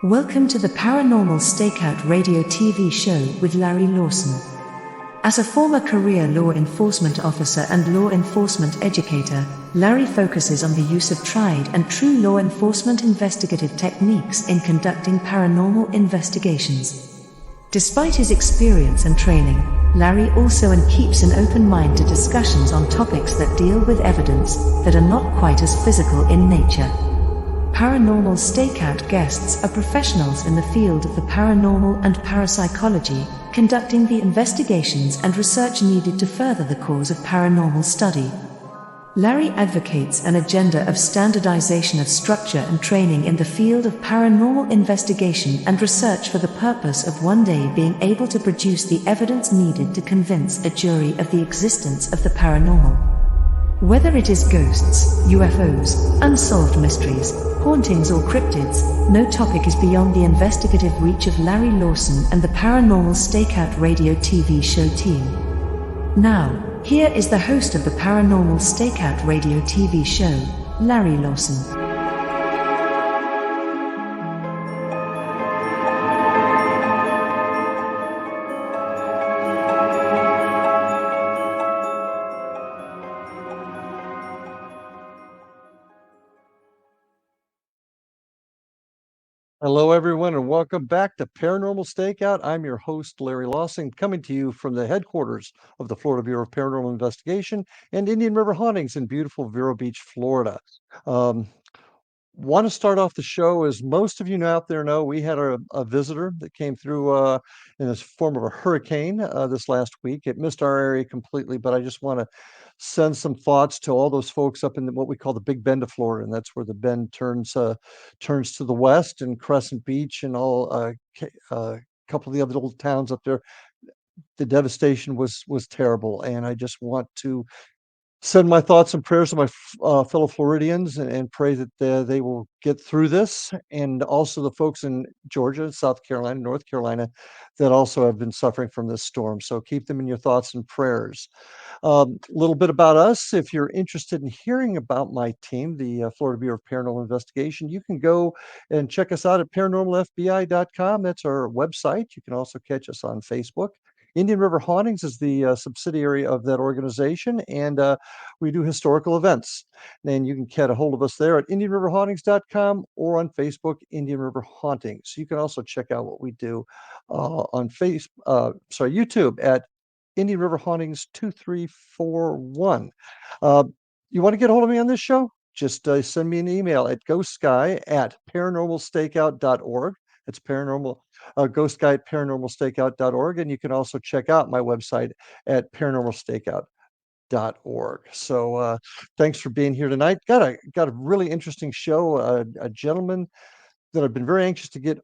Welcome to the Paranormal StakeOut radio TV show with Larry Lawson. As a former career law enforcement officer and law enforcement educator, Larry focuses on the use of tried and true law enforcement investigative techniques in conducting paranormal investigations. Despite his experience and training, Larry also keeps an open mind to discussions on topics that deal with evidence that are not quite as physical in nature. Paranormal StakeOut guests are professionals in the field of the paranormal and parapsychology, conducting the investigations and research needed to further the cause of paranormal study. Larry advocates an agenda of standardization of structure and training in the field of paranormal investigation and research for the purpose of one day being able to produce the evidence needed to convince a jury of the existence of the paranormal. Whether it is ghosts, UFOs, unsolved mysteries, hauntings or cryptids, no topic is beyond the investigative reach of Larry Lawson and the Paranormal StakeOut radio TV show team. Now, here is the host of the Paranormal StakeOut radio TV show, Larry Lawson. Hello, everyone, and welcome back to Paranormal StakeOut. I'm your host, Larry Lawson, coming to you from the headquarters of the Florida Bureau of Paranormal Investigation and Indian River Hauntings in beautiful Vero Beach, Florida. Want to start off the show, as most of you out there know, we had a visitor that came through in the form of a hurricane this last week. It missed our area completely, but I just want to send some thoughts to all those folks up in what we call the Big Bend of Florida, and that's where the bend turns to the west, and Crescent Beach and all a couple of the other little towns up there. The devastation was terrible, and I just want to send my thoughts and prayers to my fellow Floridians and pray that they will get through this, and also the folks in Georgia, South Carolina, North Carolina that also have been suffering from this storm. So keep them in your thoughts and prayers. A little bit about us. If you're interested in hearing about my team, the Florida Bureau of Paranormal Investigation, you can go and check us out at paranormalfbi.com. That's our website. You can also catch us on Facebook. Indian River Hauntings is the subsidiary of that organization, and we do historical events. And you can get a hold of us there at IndianRiverHauntings.com or on Facebook, Indian River Hauntings. You can also check out what we do on YouTube at Indian River Hauntings 2341. You want to get a hold of me on this show? Just send me an email at ghostguy@paranormalstakeout.org. It's ghostguy@paranormalstakeout.org, and you can also check out my website at paranormalstakeout.org. So thanks for being here tonight. Got a really interesting show. A gentleman that I've been very anxious to get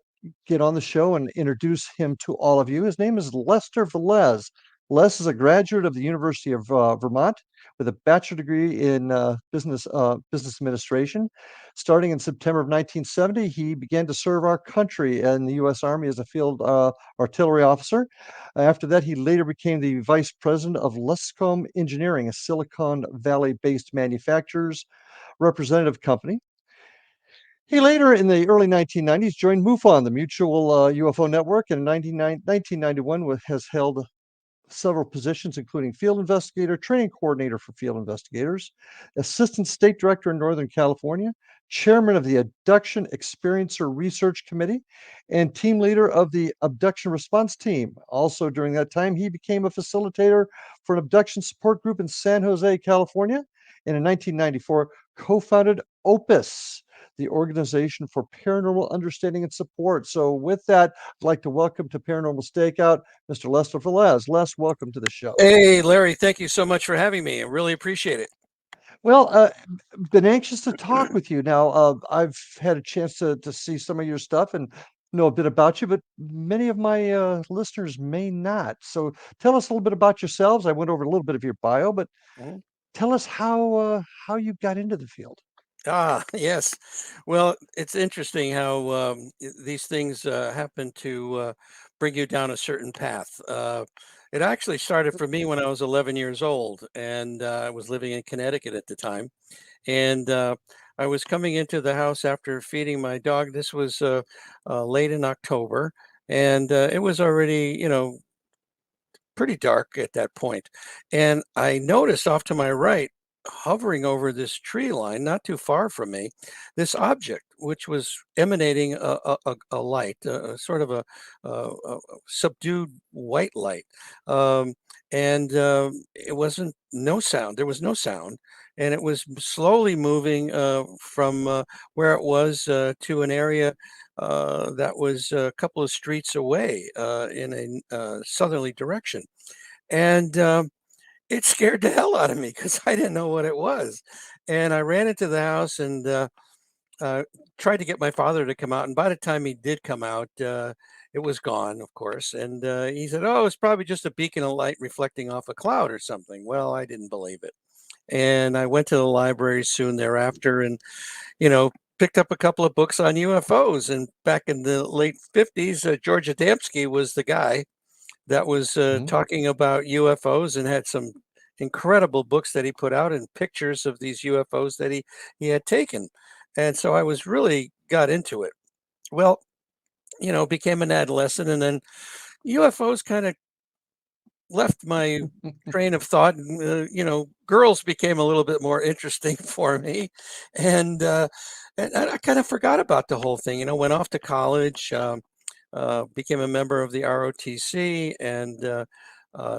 on the show and introduce him to all of you. His name is Lester Velez. Les is a graduate of the University of Vermont with a bachelor degree in business administration. Starting in September of 1970, he began to serve our country in the U.S. Army as a field artillery officer. After that, he later became the vice president of Luscombe Engineering, a Silicon Valley-based manufacturer's representative company. He later, in the early 1990s, joined MUFON, the Mutual UFO Network, and in 1991 has held several positions, including field investigator, training coordinator for field investigators, assistant state director in Northern California, chairman of the Abduction Experiencer Research Committee, and team leader of the Abduction Response Team. Also during that time, he became a facilitator for an abduction support group in San Jose, California, and in 1994 co-founded OPUS, the Organization for Paranormal Understanding and Support. So with that, I'd like to welcome to Paranormal StakeOut, Mr. Lester Velez. Les, welcome to the show. Hey, Larry, thank you so much for having me. I really appreciate it. Well, been anxious to talk with you. Now, I've had a chance to see some of your stuff and know a bit about you, but many of my listeners may not. So tell us a little bit about yourselves. I went over a little bit of your bio, but tell us how you got into the field. Yes. Well, it's interesting how these things happen to bring you down a certain path. It actually started for me when I was 11 years old, and I was living in Connecticut at the time. And I was coming into the house after feeding my dog. This was late in October, and it was already, pretty dark at that point. And I noticed off to my right, hovering over this tree line, not too far from me, this object, which was emanating a light, a sort of a subdued white light. Um, and it wasn't no sound. There was no sound. And it was slowly moving from where it was to an area that was a couple of streets away in a southerly direction. And it scared the hell out of me because I didn't know what it was. And I ran into the house and uh, tried to get my father to come out. And by the time he did come out, it was gone, of course. And he said, "Oh, it's probably just a beacon of light reflecting off a cloud or something." Well, I didn't believe it. And I went to the library soon thereafter and, you know, picked up a couple of books on UFOs. And back in the late 50s, George Adamski was the guy that was Hmm. talking about UFOs and had some incredible books that he put out and pictures of these UFOs that he had taken. And so I was really got into it. Well, became an adolescent, and then UFOs kind of left my train of thought. And, girls became a little bit more interesting for me, and I kind of forgot about the whole thing. Went off to college. Became a member of the ROTC, and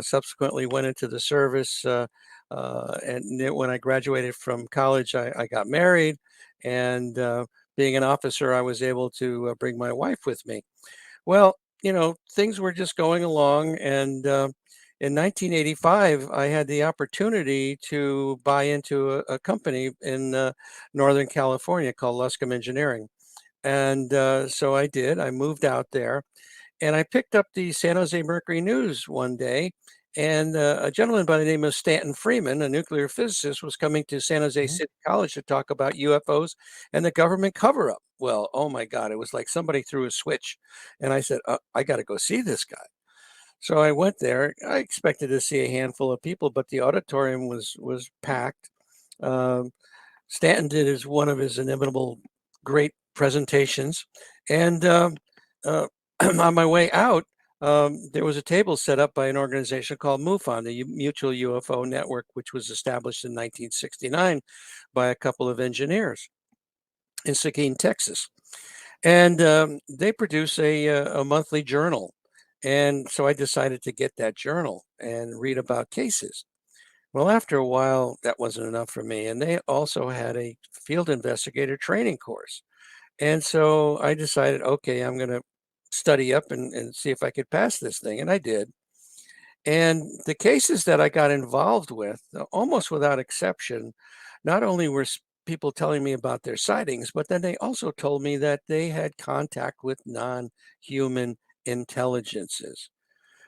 subsequently went into the service. And when I graduated from college, I got married, and being an officer, I was able to bring my wife with me. Well, things were just going along, and in 1985, I had the opportunity to buy into a company in Northern California called Luscombe Engineering. And so I did. I moved out there and I picked up the San Jose Mercury News one day. And a gentleman by the name of Stanton Freeman, a nuclear physicist, was coming to San Jose Hmm. City College to talk about UFOs and the government cover up. Well, oh my God, it was like somebody threw a switch. And I said, I got to go see this guy. So I went there. I expected to see a handful of people, but the auditorium was packed. Um, Stanton did his one of his inimitable great presentations, and uh, on my way out, there was a table set up by an organization called MUFON, the Mutual UFO Network, which was established in 1969 by a couple of engineers in Seguin, Texas, and they produce a monthly journal. And so I decided to get that journal and read about cases. Well, after a while, that wasn't enough for me. And they also had a field investigator training course. And so I decided, okay, I'm going to study up and see if I could pass this thing. And I did. And the cases that I got involved with, almost without exception, not only were people telling me about their sightings, but then they also told me that they had contact with non human intelligences,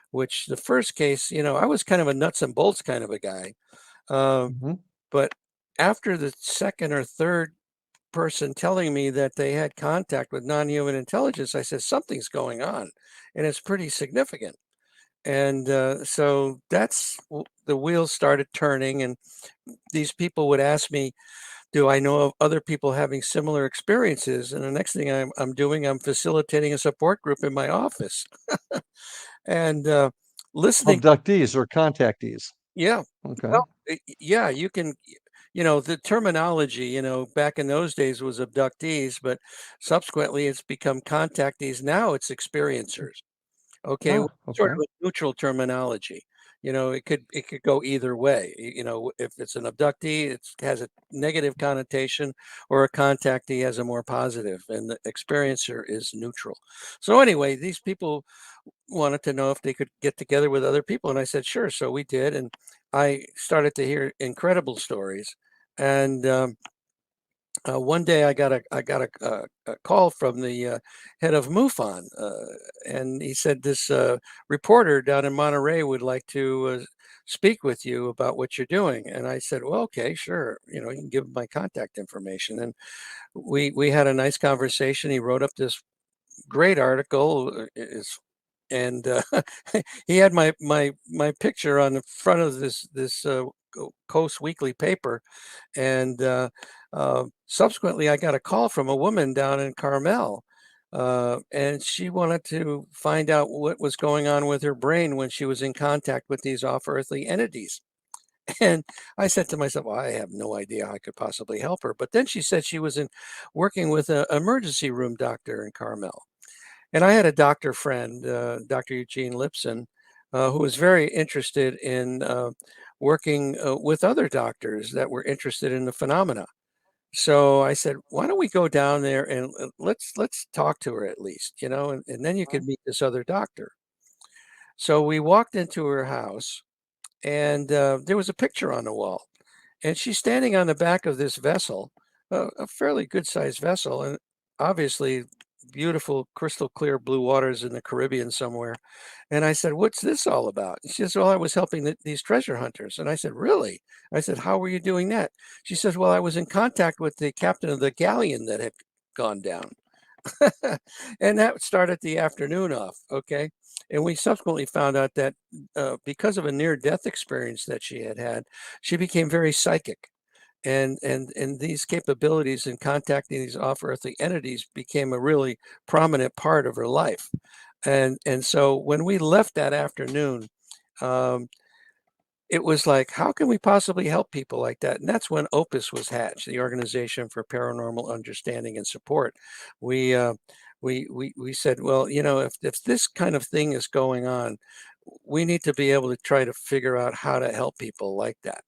which the first case, I was kind of a nuts and bolts kind of a guy. Uh, Hmm. but after the second or third person telling me that they had contact with non-human intelligence, I said, something's going on, and it's pretty significant. And so the wheels started turning, and these people would ask me, do I know of other people having similar experiences? And the next thing I'm doing, I'm facilitating a support group in my office and listening. Abductees or contactees. Yeah. Okay. Well, yeah, you can, the terminology, back in those days was abductees, but subsequently it's become contactees. Now it's experiencers. Okay. Ah, Sort okay. of a neutral terminology. It could go either way. If it's an abductee, it has a negative connotation, or a contactee has a more positive, and the experiencer is neutral. So anyway, these people wanted to know if they could get together with other people, and I said, sure. So we did, and I started to hear incredible stories. And one day I got a call from the head of MUFON, and he said this reporter down in Monterey would like to speak with you about what you're doing. And I said, well, okay, sure. You can give him my contact information. And we had a nice conversation. He wrote up this great article. And he had my picture on the front of this Coast Weekly paper. And subsequently, I got a call from a woman down in Carmel. And she wanted to find out what was going on with her brain when she was in contact with these off-earthly entities. And I said to myself, well, I have no idea how I could possibly help her. But then she said she was working with an emergency room doctor in Carmel. And I had a doctor friend, Dr. Eugene Lipson, who was very interested in working with other doctors that were interested in the phenomena. So I said, why don't we go down there and let's talk to her at least, and then you could meet this other doctor. So we walked into her house, and there was a picture on the wall, and she's standing on the back of this vessel, a fairly good-sized vessel, and obviously beautiful, crystal clear blue waters in the Caribbean somewhere. And I said, "What's this all about?" And she says, "Well, I was helping these treasure hunters." And I said, "Really?" I said, "How were you doing that?" She says, "Well, I was in contact with the captain of the galleon that had gone down." And that started the afternoon off. Okay. And we subsequently found out that because of a near-death experience that she had, she became very psychic. And these capabilities in contacting these off-earthly entities became a really prominent part of her life. And so when we left that afternoon, um, it was like, how can we possibly help people like that? And that's when OPUS was hatched, the Organization for Paranormal Understanding and Support. We we said, well, if this kind of thing is going on, we need to be able to try to figure out how to help people like that.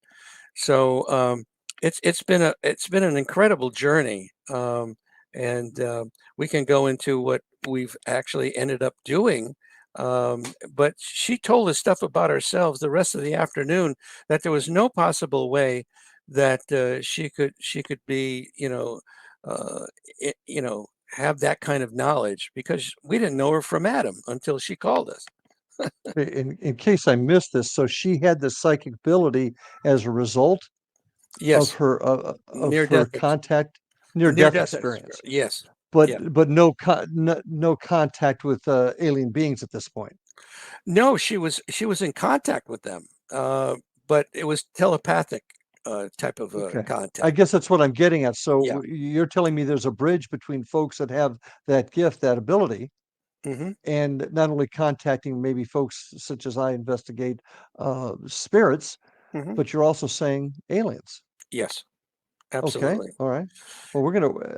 So it's been an incredible journey, and we can go into what we've actually ended up doing. But she told us stuff about ourselves the rest of the afternoon that there was no possible way that she could be uh, have that kind of knowledge, because we didn't know her from Adam until she called us. In case I missed this, so she had the psychic ability as a result Yes, of near her death, near near death death experience, Yes, but yeah. no contact with alien beings at this point. No, she was in contact with them, but it was telepathic type of Okay. I contact. guess that's what I'm getting at. Yeah. So you're telling me there's a bridge between folks that have that gift, that ability, Hmm. and not only contacting maybe folks such as I investigate spirits, Hmm. but you're also saying aliens. Yes, Okay, absolutely. all right. Well,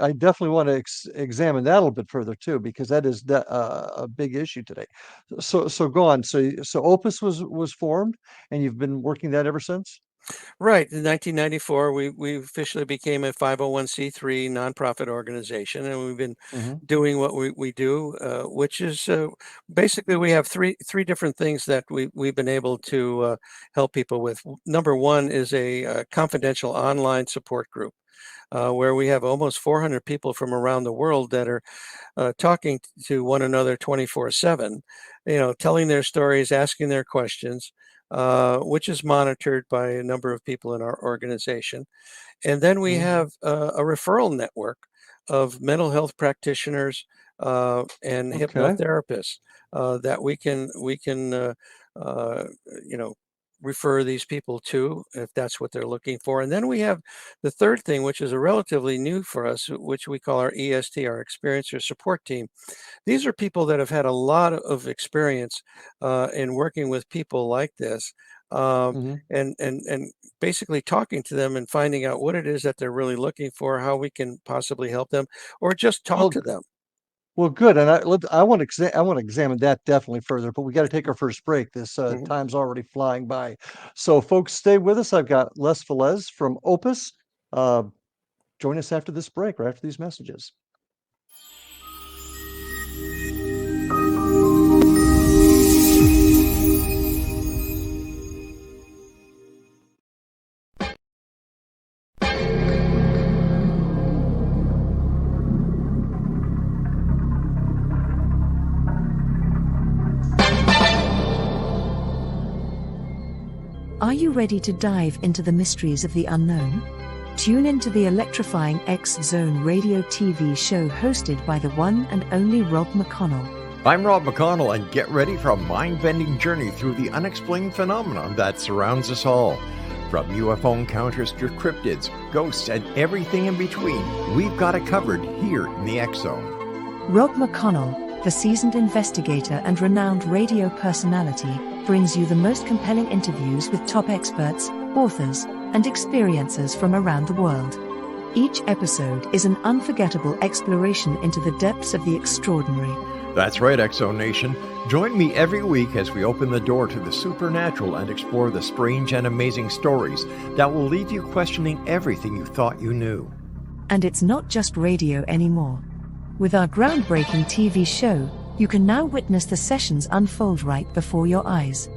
I definitely want to examine that a little bit further too, because that is a big issue today. So go on. So Opus was formed, and you've been working that ever since? Right. In 1994, we officially became a 501c3 nonprofit organization, and we've been Hmm. doing what we do, which is basically we have three different things that we've been able to help people with. Number one is a confidential online support group. Where we have almost 400 people from around the world that are talking to one another 24/7, telling their stories, asking their questions, which is monitored by a number of people in our organization. And then we Hmm. have a referral network of mental health practitioners and Okay. hypnotherapists that we can uh, you know refer these people to if that's what they're looking for. And then we have the third thing, which is a relatively new for us, which we call our E.S.T, our Experiencer Support Team. These are people that have had a lot of experience in working with people like this, um, Hmm. and basically talking to them and finding out what it is that they're really looking for, how we can possibly help them, or just talk Well, to them. well, good. And I want to examine that definitely further, but we got to take our first break. This Mhm. time's already flying by. So, folks, stay with us. I've got Les Velez from Opus. Uh, join us after this break, or after these messages. Are you ready to dive into the mysteries of the unknown? Tune into the electrifying X-Zone radio TV show hosted by the one and only Rob McConnell. I'm Rob McConnell, and get ready for a mind-bending journey through the unexplained phenomenon that surrounds us all. From UFO encounters to cryptids, ghosts, and everything in between, we've got it covered here in the X Zone. Rob McConnell, the seasoned investigator and renowned radio personality, brings you the most compelling interviews with top experts, authors, and experiencers from around the world. Each episode is an unforgettable exploration into the depths of the extraordinary. That's right, X Zone Nation. Join me every week as we open the door to the supernatural and explore the strange and amazing stories that will leave you questioning everything you thought you knew. And it's not just radio anymore. With our groundbreaking TV show, you can now witness the sessions unfold right before your eyes.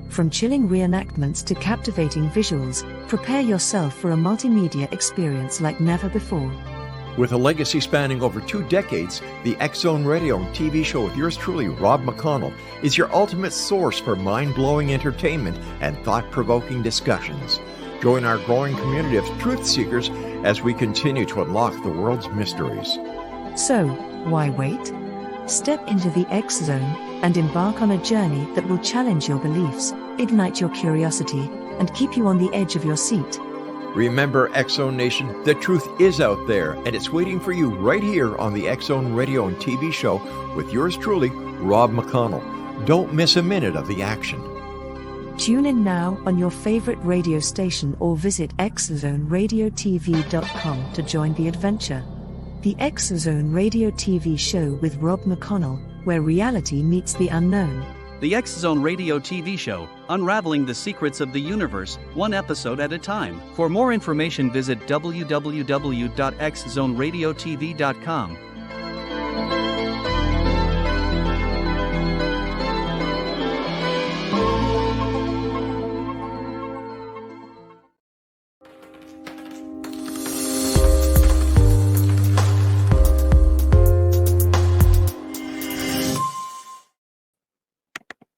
From chilling reenactments to captivating visuals, prepare yourself for a multimedia experience like never before. With a legacy spanning over 2 decades, the X Zone Radio and TV show with yours truly, Rob McConnell, is your ultimate source for mind-blowing entertainment and thought-provoking discussions. Join our growing community of truth seekers as we continue to unlock the world's mysteries. So, why wait? Step into the X Zone and embark on a journey that will challenge your beliefs, ignite your curiosity, and keep you on the edge of your seat. Remember, X Zone Nation, the truth is out there, and it's waiting for you right here on the X Zone Radio and TV show with yours truly, Rob McConnell. Don't miss a minute of the action. Tune in now on your favorite radio station or visit xzoneradiotv.com to join the adventure. The X Zone Radio TV show with Rob McConnell, where reality meets the unknown. The X Zone Radio TV show, unraveling the secrets of the universe, one episode at a time. For more information, visit www.xzoneradiotv.com.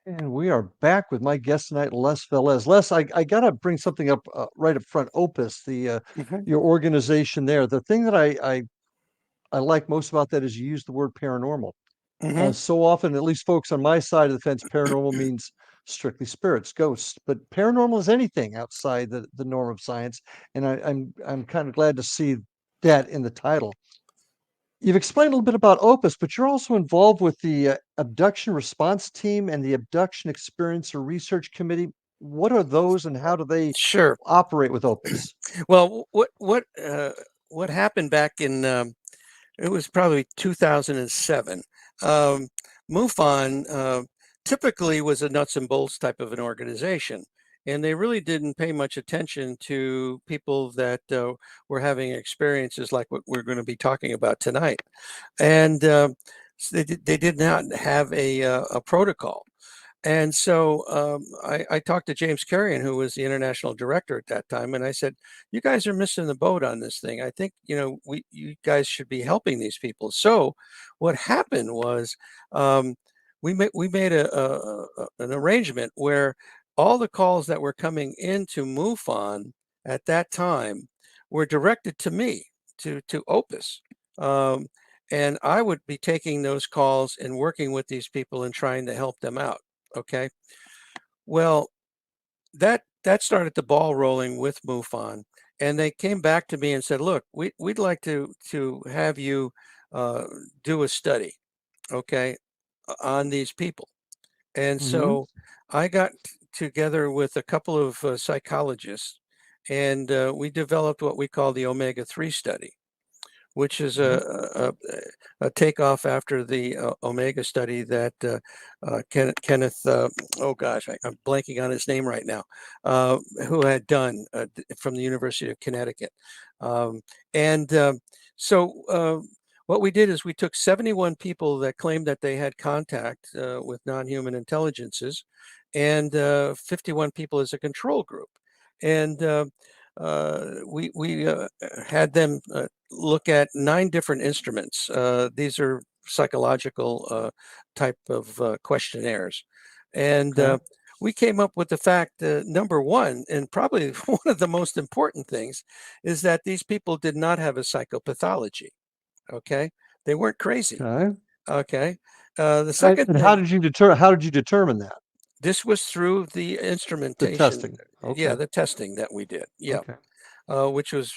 And we are back with my guest tonight, Les Velez. Les, I got to bring something up right up front. OPUS, your organization there. The thing that I like most about that is you use the word paranormal. So often, at least folks on my side of the fence, paranormal means strictly spirits, ghosts. But paranormal is anything outside the norm of science. And I'm kind of glad to see that in the title. You've explained a little bit about OPUS, but you're also involved with the Abduction Response Team and the Abduction Experiencer Research Committee. What are those, and how do they operate with OPUS? Well, what happened back in it was probably 2007. MUFON typically was a nuts and bolts type of an organization. And they really didn't pay much attention to people that were having experiences like what we're going to be talking about tonight. And they did not have a protocol. And so I talked to James Carrion, who was the international director at that time, and I said, "You guys are missing the boat on this thing. I think you guys should be helping these people." So what happened was we made an arrangement where all the calls that were coming into MUFON at that time were directed to me, to OPUS. And I would be taking those calls and working with these people and trying to help them out. Okay. Well, that started the ball rolling with MUFON. And they came back to me and said, "Look, we'd like to have you do a study, okay, on these people." And so I got together with a couple of psychologists, and we developed what we call the Omega-3 study, which is a takeoff after the Omega study that Kenneth, oh gosh, I'm blanking on his name right now, who had done from the University of Connecticut. So what we did is we took 71 people that claimed that they had contact with non-human intelligences, and 51 people as a control group. And we had them look at 9 different instruments. These are psychological type of questionnaires. And we came up with the fact, number one, and probably one of the most important things, is that these people did not have a psychopathology. Okay. They weren't crazy. Okay. The second thing, how did you determine that? This was through the The instrumentation. testing. Yeah, Okay. the testing that we did. Yeah, Okay. which was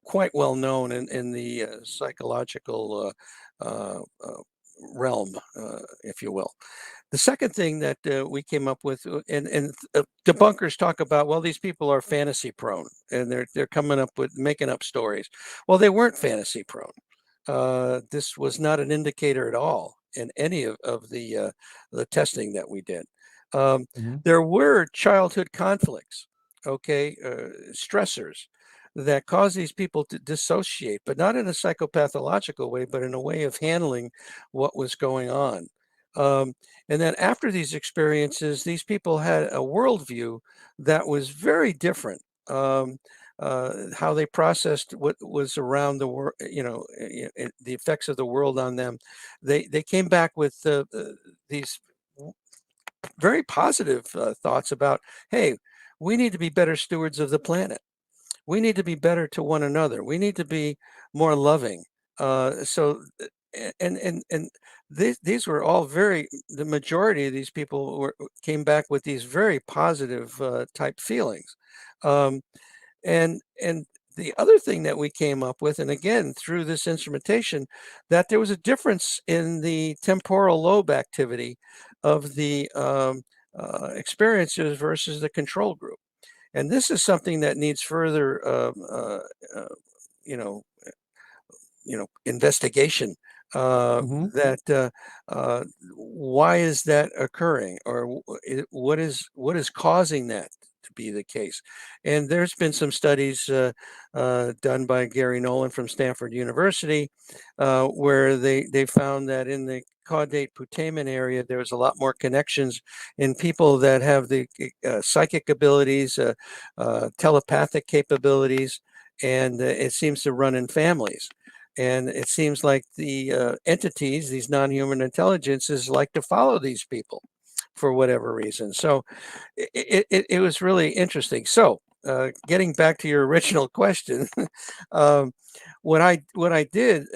quite well known in the psychological realm, if you will. The second thing that we came up with, and debunkers talk about, well, these people are fantasy prone, and they're coming up with making up stories. Well, they weren't fantasy prone. This was not an indicator at all in any of the testing that we did. Um, Hmm. there were childhood conflicts, okay, stressors that cause these people to dissociate, but not in a psychopathological way, but in a way of handling what was going on. Um, and then after these experiences, these people had a worldview that was very different. How they processed what was around the world, the effects of the world on them. They came back with these very positive thoughts about, hey, we need to be better stewards of the planet. We need to be better to one another. We need to be more loving. And these were all the majority of these people came back with these very positive type feelings. Um, and the other thing that we came up with, and again through this instrumentation, that there was a difference in the temporal lobe activity of the experiencers versus the control group. And this is something that needs further, uh, you know, investigation. Hmm. That why is that occurring, or what is causing that to be the case? And there's been some studies done by Gary Nolan from Stanford University, where they found that in the caudate putamen area, there was a lot more connections in people that have the psychic abilities, telepathic capabilities, and it seems to run in families. And it seems like the entities, these non-human intelligences, like to follow these people for whatever reason. So it was really interesting. So getting back to your original question, um, what I did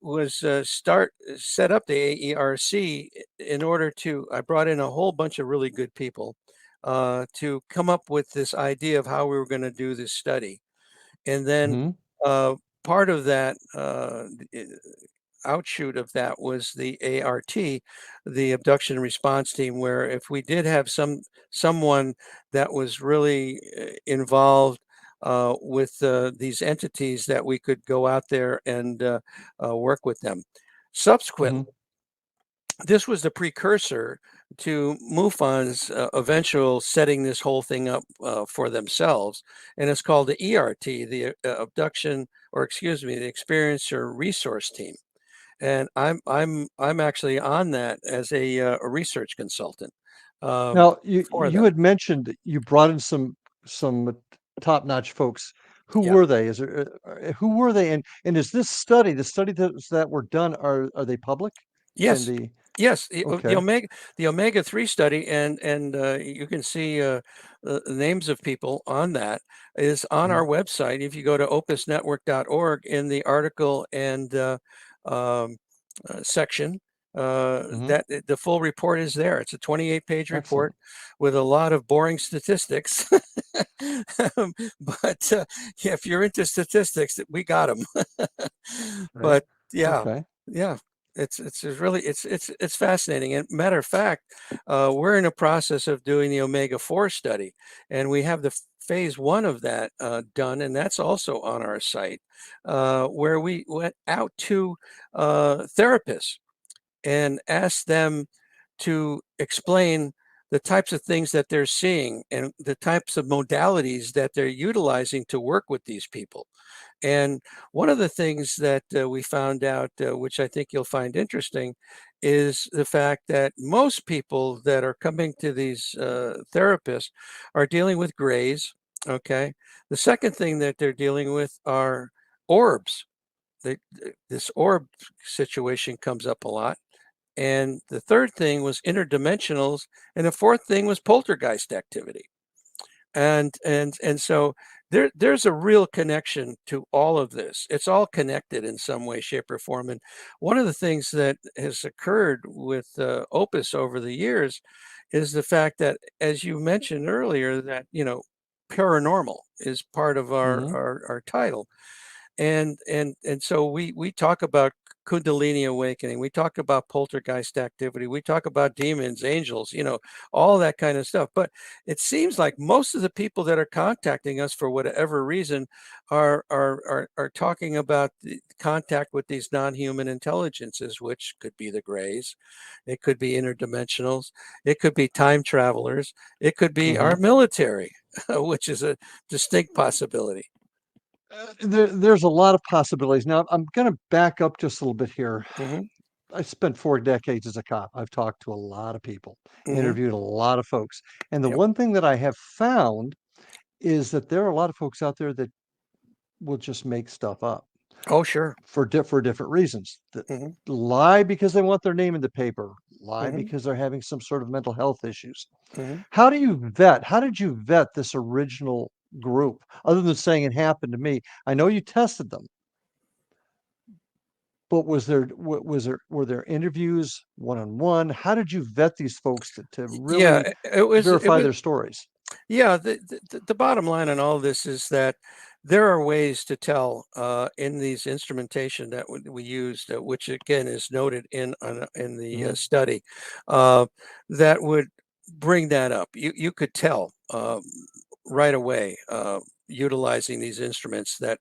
was set up the A.E.R.C. in order to. I brought in a whole bunch of really good people to come up with this idea of how we were going to do this study. And then Hmm. uh, part of that outshoot of that was the A.R.T, the Abduction Response Team, where if we did have someone that was really involved with these entities, that we could go out there and work with them. Subsequently, Hmm. this was the precursor to MUFON's eventual setting this whole thing up for themselves, and it's called the E.R.T, the Abduction, or excuse me, the Experiencer Resource Team. And I'm actually on that as a research consultant um, Now, you for you them. had mentioned that you brought in some top-notch folks. Who Yeah. were they? Who were they? And is this study, the study that were done, are they public? Can Yes. the Yes. Okay. The Omega 3 study, and you can see the names of people on that is on Mhm. our website. If you go to opusnetwork.org, in the article and um, section, Mhm. that the full report is there. It's a 28-page report Excellent. with a lot of boring statistics. But yeah, if you're into statistics, we got them. Right. But yeah, Okay. yeah, it's really it's fascinating. And matter of fact, we're in a process of doing the Omega 4 study, and we have the phase 1 of that done, and that's also on our site, where we went out to therapists and ask them to explain the types of things that they're seeing and the types of modalities that they're utilizing to work with these people. And one of the things that we found out, which I think you'll find interesting, is the fact that most people that are coming to these therapists are dealing with grays. Okay. The second thing that they're dealing with are orbs. This orb situation comes up a lot. And the third thing was interdimensionals, and the fourth thing was poltergeist activity. And so there's a real connection to all of this. It's all connected in some way, shape, or form. And one of the things that has occurred with Opus over the years is the fact that, as you mentioned earlier, that paranormal is part of our Hmm. our title, and so we talk about kundalini awakening, we talk about poltergeist activity, we talk about demons, angels, all that kind of stuff. But it seems like most of the people that are contacting us for whatever reason are talking about the contact with these non-human intelligences, which could be the grays, it could be interdimensionals, it could be time travelers, it could be Hmm. our military, which is a distinct possibility. There's a lot of possibilities. Now, I'm going to back up just a little bit here. Hmm. I spent 4 decades as a cop. I've talked to a lot of people, Hmm. interviewed a lot of folks. And the Yep. one thing that I have found is that there are a lot of folks out there that will just make stuff up Oh, sure. for different reasons. That Hmm. lie because they want their name in the paper, lie Hmm. because they're having some sort of mental health issues. Hmm. How did you vet this original group other than saying it happened to me? I know you tested them, but were there interviews one-on-one? How did you vet these folks to Yeah, really it verify was their stories? yeah. The bottom line on all of this is that there are ways to tell in these instrumentation that we used, which again is noted in the Mhm, study, uh, that would bring that up. You could tell right away, utilizing these instruments, that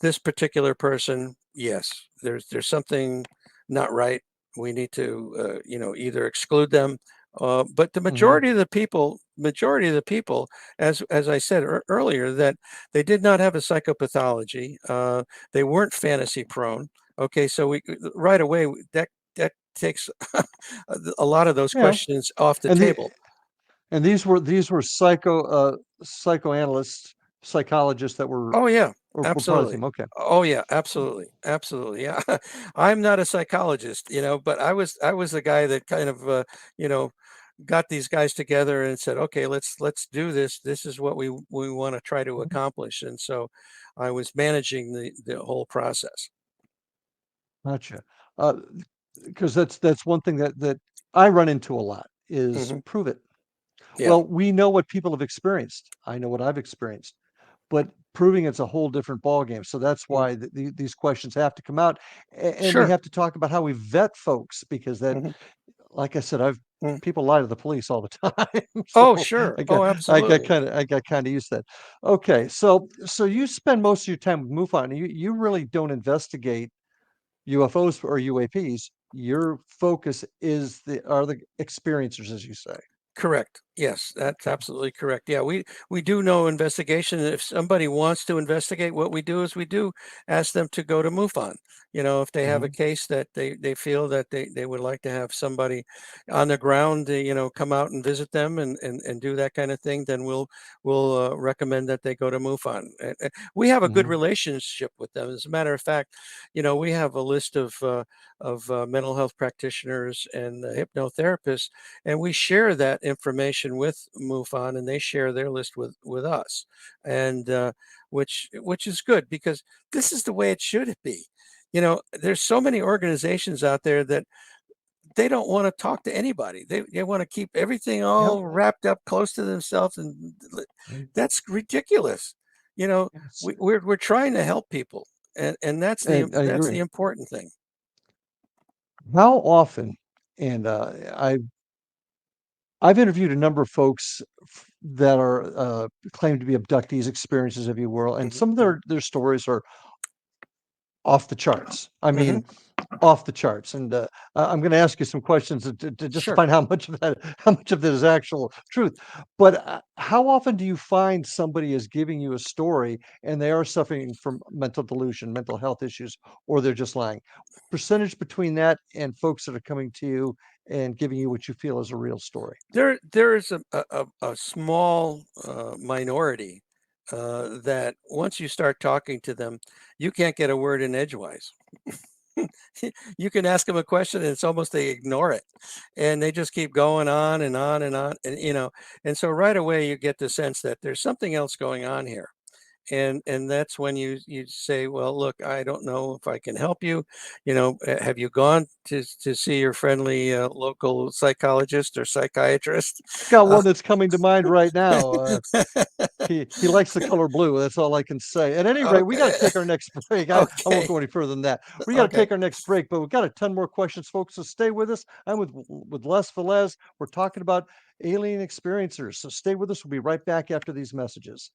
this particular person, yes, there's something not right. We need to, either exclude them. But the mhm. majority of the people, as I said earlier, that they did not have a psychopathology. They weren't fantasy prone. Okay, so we right away that takes a lot of those Yeah, questions off the and table. these were psychoanalysts, psychologists that were Oh, yeah, were part of the absolutely. team. Okay. Oh, yeah, absolutely, absolutely, yeah. I'm not a psychologist, but I was the guy that kind of, you know, got these guys together and said, "Okay, let's do this. This is what we wanna try to Mhm. accomplish," and so I was managing the whole process. Gotcha. Uh, because that's one thing that I run into a lot is Mhm. prove it. Yeah. Well, we know what people have experienced. I know what I've experienced, but proving it's a whole different ballgame. So that's Mm. why these questions have to come out, and we Sure. have to talk about how we vet folks because that, Mhm. like I said, I've Mm. people lie to the police all the time. So Oh, sure. I Oh, got absolutely. I got kind of used to that. Okay, so you spend most of your time with MUFON. You really don't investigate UFOs or UAPs. Your focus are the experiencers, as you say. Correct. Yes, that's absolutely correct. Yeah, we do know investigation. If somebody wants to investigate, what we do is we do ask them to go to MUFON. If they have a Mhm, case that they feel that they would like to have somebody on the ground, come out and visit them and do that kind of thing, then we'll recommend that they go to MUFON. We have a good mhm, relationship with them. As a matter of fact, we have a list of mental health practitioners and hypnotherapists, and we share that information with MUFON, and they share their list with us, and which is good, because this is the way it should be. There's so many organizations out there that they don't want to talk to anybody. They want to keep everything yep, all wrapped up close to themselves, and and that's ridiculous. You know, yes, we're trying to help people, and and I that's the agree. important thing. How often and, I've interviewed a number of folks that are, claimed to be abductees, experiences, if you will, and Hmm. some of Hmm. their stories are off the charts. I Hmm. mean, off the charts. And I'm going to ask you some questions just to Sure. find how much of that is actual truth. But how often do you find somebody is giving you a story and they are suffering from mental delusion, mental health issues, or they're just lying? Percentage between that and folks that are coming to you and giving you what you feel is a real story. There is a small minority that once you start talking to them, you can't get a word in edgewise. You can ask them a question and it's almost they ignore it, and they just keep going on and on, and so right away you get the sense that there's something else going on here. and that's when you say, well, look, I don't know if I can help you. You know, have you gone to see your friendly local psychologist or psychiatrist? Got one that's coming to mind right now. He likes the color blue. That's all I can say. At any rate, we got to take our next break. I won't go any further than that. We got to take our next break, but we've got a ton more questions, folks. So stay with us. I'm with Les Velez. We're talking about alien experiencers. So stay with us. We'll be right back after these messages.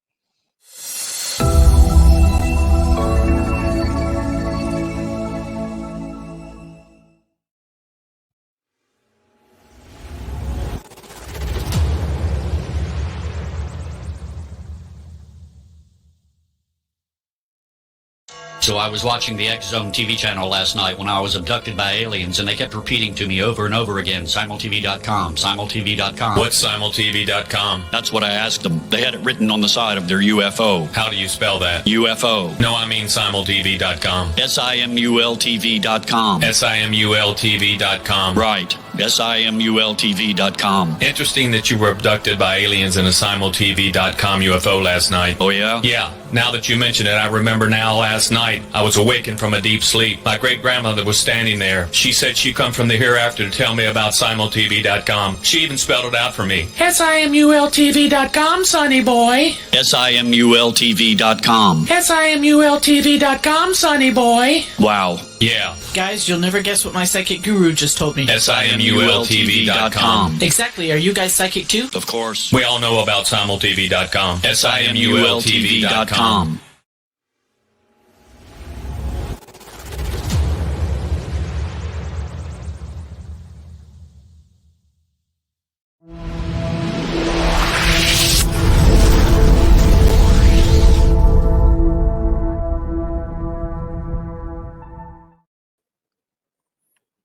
So I was watching the X Zone TV channel last night when I was abducted by aliens, and they kept repeating to me over and over again, simultv.com, simultv.com. What's simultv.com? That's what I asked them. They had it written on the side of their UFO. How do you spell that? UFO. No, I mean simultv.com. simultv.com. simultv.com. Right. simultv.com. Interesting that you were abducted by aliens in a simultv.com UFO last night. Oh, yeah? Yeah. Now that you mention it, I remember now last night I was awakened from a deep sleep. My great-grandmother was standing there. She said she'd come from the hereafter to tell me about simultv.com. She even spelled it out for me. simultv.com, sonny boy. simultv.com. simultv.com, sonny boy. Wow. Yeah. Guys, you'll never guess what my psychic guru just told me. simultv.com. Exactly. Are you guys psychic too? Of course. We all know about simultv.com. simultv.com.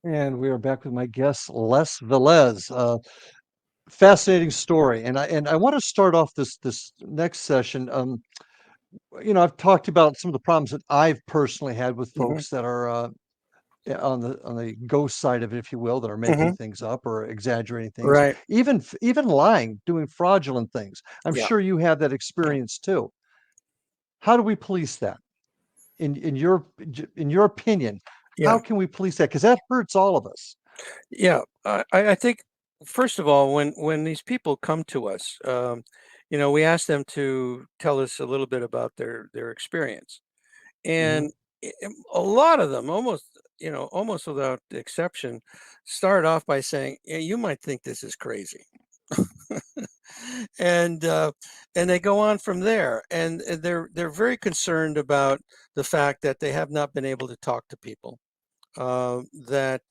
And we are back with my guest, Les Velez. Fascinating story, and I want to start off this next session. You know, I've talked about some of the problems that I've personally had with folks that are on the ghost side of it, if you will, that are making things up or exaggerating things, Right. even lying, doing fraudulent things. I'm sure you have that experience too. How do we police that? In your opinion, how can we police that? Because that hurts all of us. Yeah, I think first of all, when these people come to us, you know, we ask them to tell us a little bit about their experience, and a lot of them, almost without exception, start off by saying, "Yeah, you might think this is crazy," and they go on from there, and they're very concerned about the fact that they have not been able to talk to people. That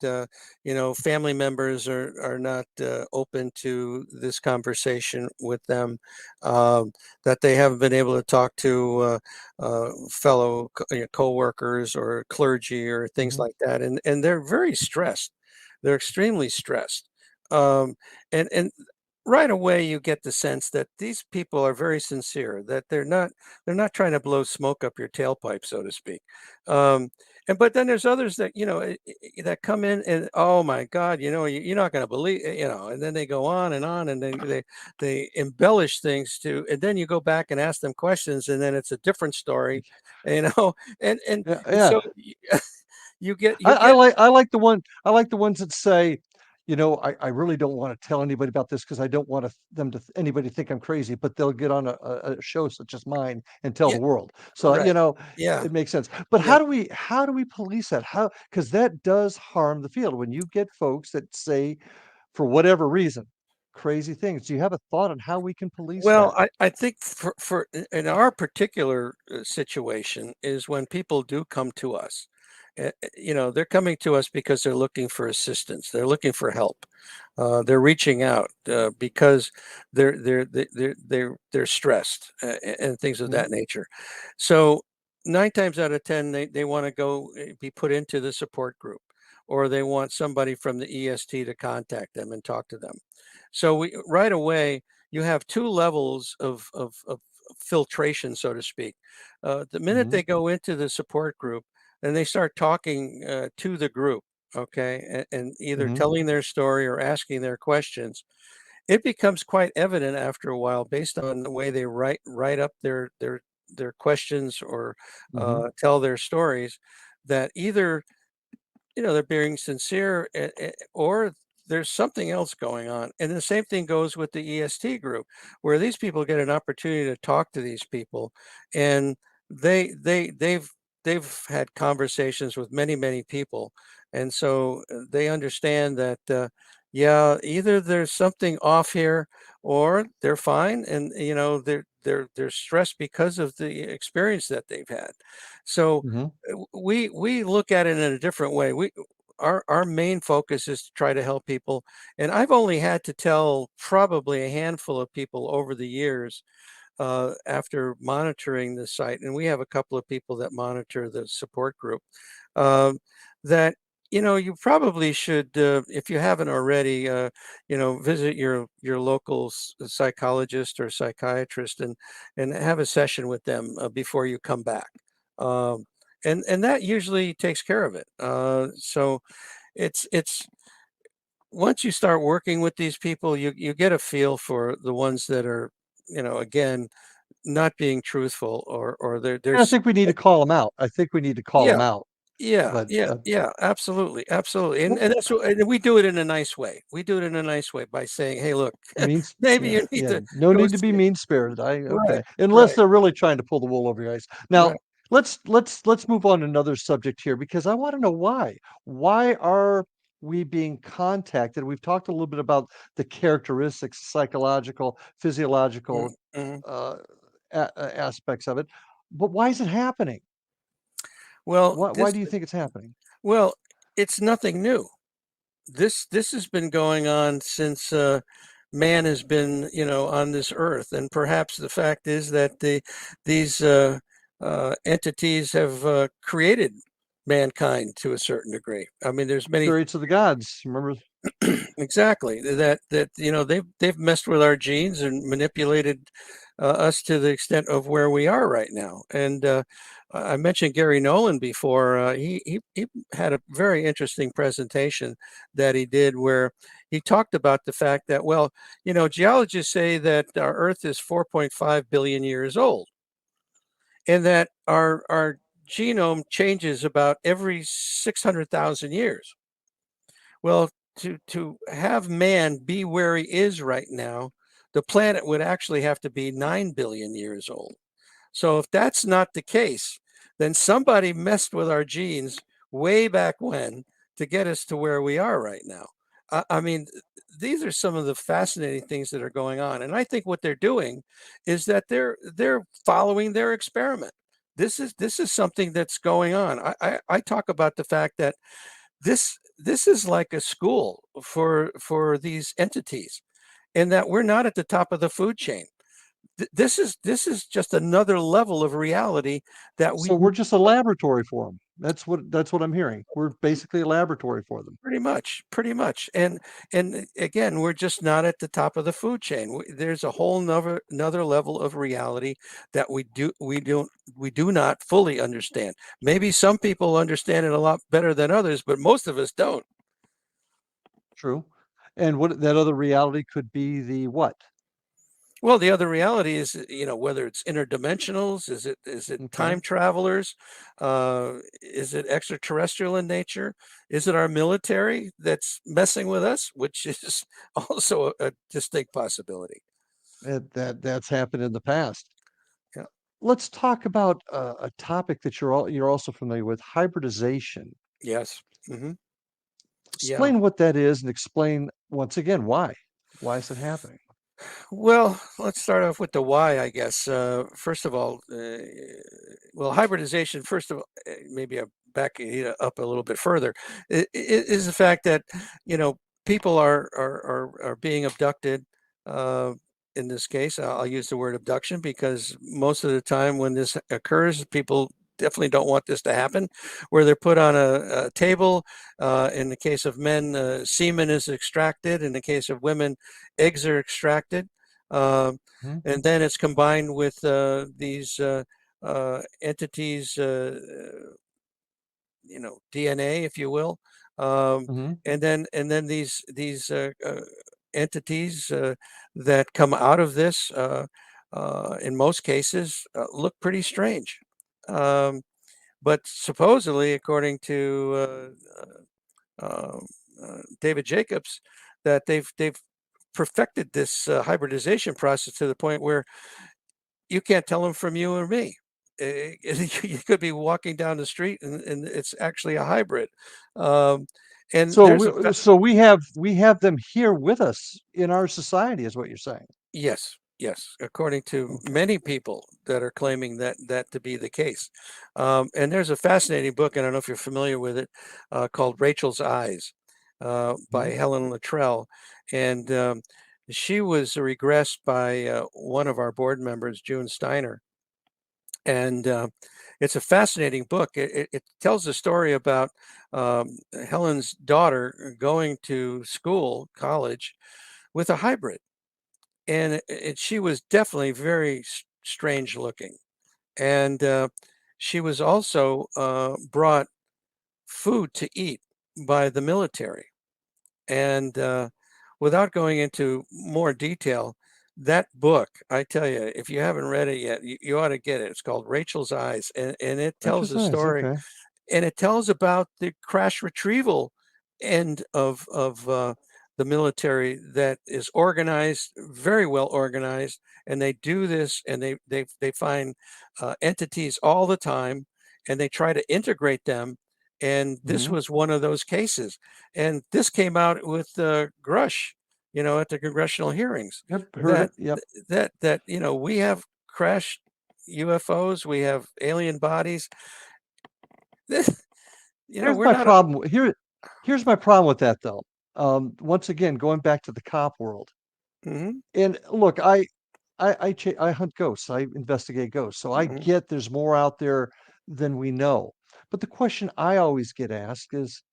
you know, family members are not open to this conversation with them, that they haven't been able to talk to fellow co-workers or clergy or things like that, and they're very stressed. They're extremely stressed, and right away you get the sense that these people are very sincere, that they're not trying to blow smoke up your tailpipe, so to speak. But then there's others that, you know, that come in and, oh my God, you know, you're not going to believe, you know, and then they go on, and then they embellish things too, and then you go back and ask them questions, and then it's a different story, you know, and so you get. I like the ones that say, you know, I really don't want to tell anybody about this because I don't want anybody to think I'm crazy, but they'll get on a show such as mine and tell the world. So, Right. you know, Yeah. it makes sense. But how do we police that? Because that does harm the field when you get folks that say, for whatever reason, crazy things. Do you have a thought on how we can police Well, that? I think in our particular situation is when people do come to us. You know, they're coming to us because they're looking for assistance. They're looking for help. They're reaching out because they're stressed and things of that nature. So 9 times out of 10, they want to go be put into the support group, or they want somebody from the E.S.T. to contact them and talk to them. So we right away you have 2 levels of filtration, so to speak. The minute they go into the support group and they start talking to the group, okay, and either telling their story or asking their questions, it becomes quite evident after a while, based on the way they write up their their questions or Hmm. tell their stories, that either they're being sincere, or there's something else going on. And the same thing goes with the EST group, where these people get an opportunity to talk to these people, and they've had conversations with many people, and so they understand that yeah, either there's something off here, or they're fine, and they're stressed because of the experience that they've had. So Hmm. we look at it in a different way. Our main focus is to try to help people, and I've only had to tell probably a handful of people over the years, after monitoring the site, and we have a couple of people that monitor the support group, um, that you probably should, if you haven't already, visit your local psychologist or psychiatrist, and have a session with them before you come back. Um, and that usually takes care of it. So it's once you start working with these people, you get a feel for the ones that are, again, not being truthful, or I there's think we need to call them out. I think we need to call them yeah, out. yeah, But yeah, yeah, absolutely, absolutely. And what and that's what, and we do it in a nice way. We do it in a nice way by saying, "Hey, look, means, maybe yeah, you need yeah. to No go need to see be it." mean spirited. Right, Okay. Unless right, they're really trying to pull the wool over your eyes. Now, right. let's move on to another subject here because I want to know why. Why are we being contacted? We've talked a little bit about the characteristics, psychological, Mm, physiological mhm. uh, aspects of it, but why is it happening? Well, Why do you think it's happening? well, it's nothing new. This has been going on since man has been, on this earth, and perhaps the fact is that these entities have created mankind to a certain degree. I mean, there's many. Chariots of the gods. Remember? Exactly, that they've messed with our genes and manipulated us to the extent of where we are right now. And I mentioned Gary Nolan before. He had a very interesting presentation that he did, where he talked about the fact that, well, geologists say that our Earth is 4.5 billion years old, and that our genome changes about every 600,000 years. Well, to have man be where he is right now, the planet would actually have to be 9 billion years old. So if that's not the case, then somebody messed with our genes way back when to get us to where we are right now. I mean, these are some of the fascinating things that are going on, and I think what they're doing is that they're following their experiment. This is something that's going on. I talk about the fact that this is like a school for these entities, and that we're not at the top of the food chain. This is just another level of reality that we So we're just a laboratory for them. That's what I'm hearing. We're basically a laboratory for them. pretty much. And again, we're just not at the top of the food chain. There's a whole another level of reality that we do not fully understand. Maybe some people understand it a lot better than others, but most of us don't. True. And what that other reality could be the what? Well, the other reality is, whether it's interdimensionals, is it Okay. time travelers, is it extraterrestrial in nature? Is it our military that's messing with us, which is also a distinct possibility. That's happened in the past. Yeah. Let's talk about a topic that you're also familiar with, hybridization. Yes. Hmm. Yeah. Explain what that is and explain once again why. Why is it happening? Well, let's start off with the why, I guess. First of all, well, hybridization, first of all, maybe I'm backing it up a little bit further, is the fact that, people are being abducted. Uh, in this case, I'll use the word abduction because most of the time when this occurs, people definitely don't want this to happen, where they're put on a table. In the case of men, semen is extracted. In the case of women, eggs are extracted. Um, Mhm, and then it's combined with these entities, DNA, if you will, mhm, and then these entities that come out of this. in most cases, look pretty strange. But supposedly, according to David Jacobs, that they've perfected this hybridization process to the point where you can't tell them from you or me. You could be walking down the street and it's actually a hybrid. And So there's we have them here with us in our society, is what you're saying. yes, yes, according to Okay. many people that are claiming that to be the case. And there's a fascinating book, I don't know if you're familiar with it, called Rachel's Eyes, by Mhm. Helen Luttrell. And she was regressed by one of our board members, June Steiner. And it's a fascinating book. It tells the story about Helen's daughter going to school, college, with a hybrid. And she was definitely very strange looking. And she was also brought food to eat by the military. And without going into more detail, that book, I tell you, if you haven't read it yet, you ought to get it. It's called Rachel's Eyes, and it tells Rachel's the eyes. story, Okay. and it tells about the crash retrieval end of the military that is organized, very well organized, and they do this, and they find entities all the time, and they try to integrate them. And this Mhm. was one of those cases, and this came out with Grush, at the congressional hearings, Yep. Heard that it. Yep. we have crashed UFOs, we have alien bodies. This, Here's we're my not a, problem. Here's my problem with that, though. Once again, going back to the cop world. mhm, And look, I hunt ghosts. I investigate ghosts. So I mhm. get there's more out there than we know. But the question I always get asked is,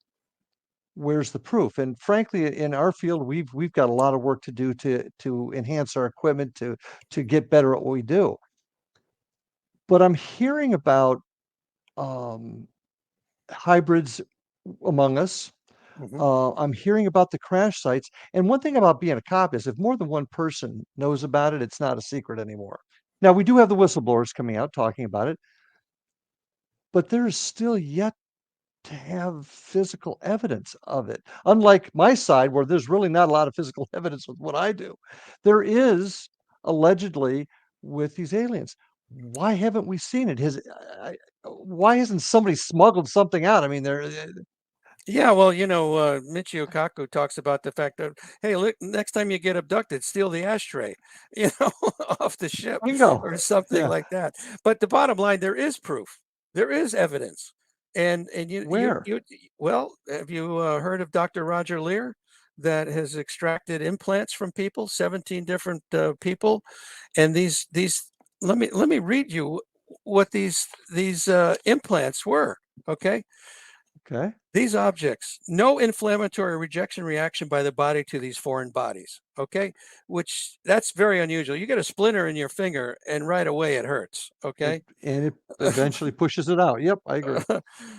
where's the proof? And frankly, in our field, we've got a lot of work to do to enhance our equipment to get better at what we do. But I'm hearing about um, hybrids among us. Mhm. I'm hearing about the crash sites. And one thing about being a cop is if more than one person knows about it, it's not a secret anymore. Now, we do have the whistleblowers coming out talking about it, but there's still yet to have physical evidence of it. Unlike my side, where there's really not a lot of physical evidence with what I do, there is allegedly with these aliens. Why haven't we seen it? Why hasn't somebody smuggled something out? I mean, Yeah, well, Michio Kaku talks about the fact that, hey, look, next time you get abducted, steal the ashtray, you know, off the ship bingo. or something Yeah. like that. But the bottom line, there is proof, there is evidence, and Where? well, have you heard of Dr. Roger Lear that has extracted implants from people, 17 different people, and these let me read you what these implants were. Okay. Okay. These objects, no inflammatory rejection reaction by the body to these foreign bodies. Okay, which that's very unusual. You get a splinter in your finger, and right away it hurts. Okay, And it eventually pushes it out. Yep, I agree.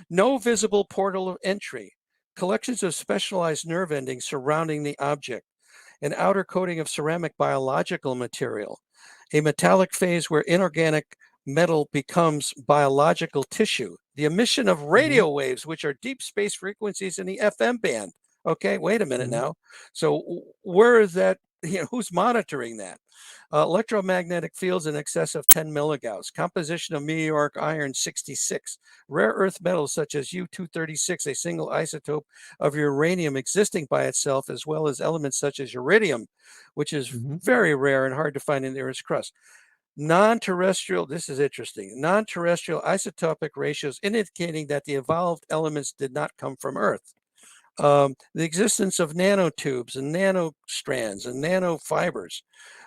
no visible portal of entry. Collections of specialized nerve endings surrounding the object. An outer coating of ceramic biological material. A metallic phase where inorganic metal becomes biological tissue. The emission of Mhm, radio waves, which are deep space frequencies in the FM band. Okay, wait a minute mhm, now. So where is that? Who's monitoring that? Electromagnetic fields in excess of 10 milligauss. Composition of meteoric iron 66. Rare earth metals such as U-236, a single isotope of uranium existing by itself, as well as elements such as uridium, which is mhm. very rare and hard to find in the Earth's crust. Non-terrestrial, this is interesting, non-terrestrial isotopic ratios indicating that the evolved elements did not come from Earth. The existence of nanotubes and nanostrands and nanofibers.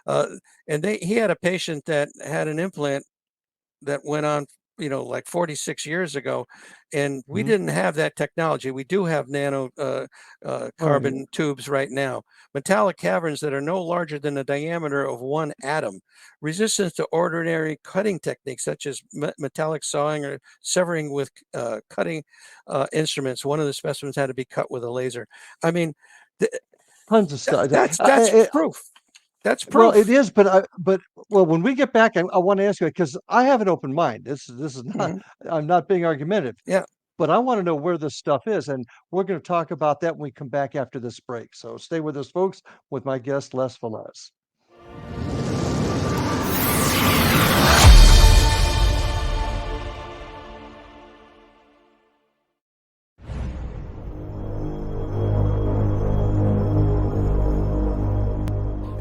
Uh, and he had a patient that had an implant that went on, like 46 years ago, and we Mhm. didn't have that technology. We do have nano Right. carbon tubes right now. Metallic caverns that are no larger than the diameter of one atom. Resistance to ordinary cutting techniques such as metallic sawing or severing with cutting instruments. One of the specimens had to be cut with a laser. I mean, th- Tons of stuff. that's proof. That's Well, proof. it is, but when we get back, I want to ask you because I have an open mind. This is not. I'm not being argumentative. Yeah. But I want to know where this stuff is, and we're going to talk about that when we come back after this break. So stay with us, folks, with my guest Les Velez.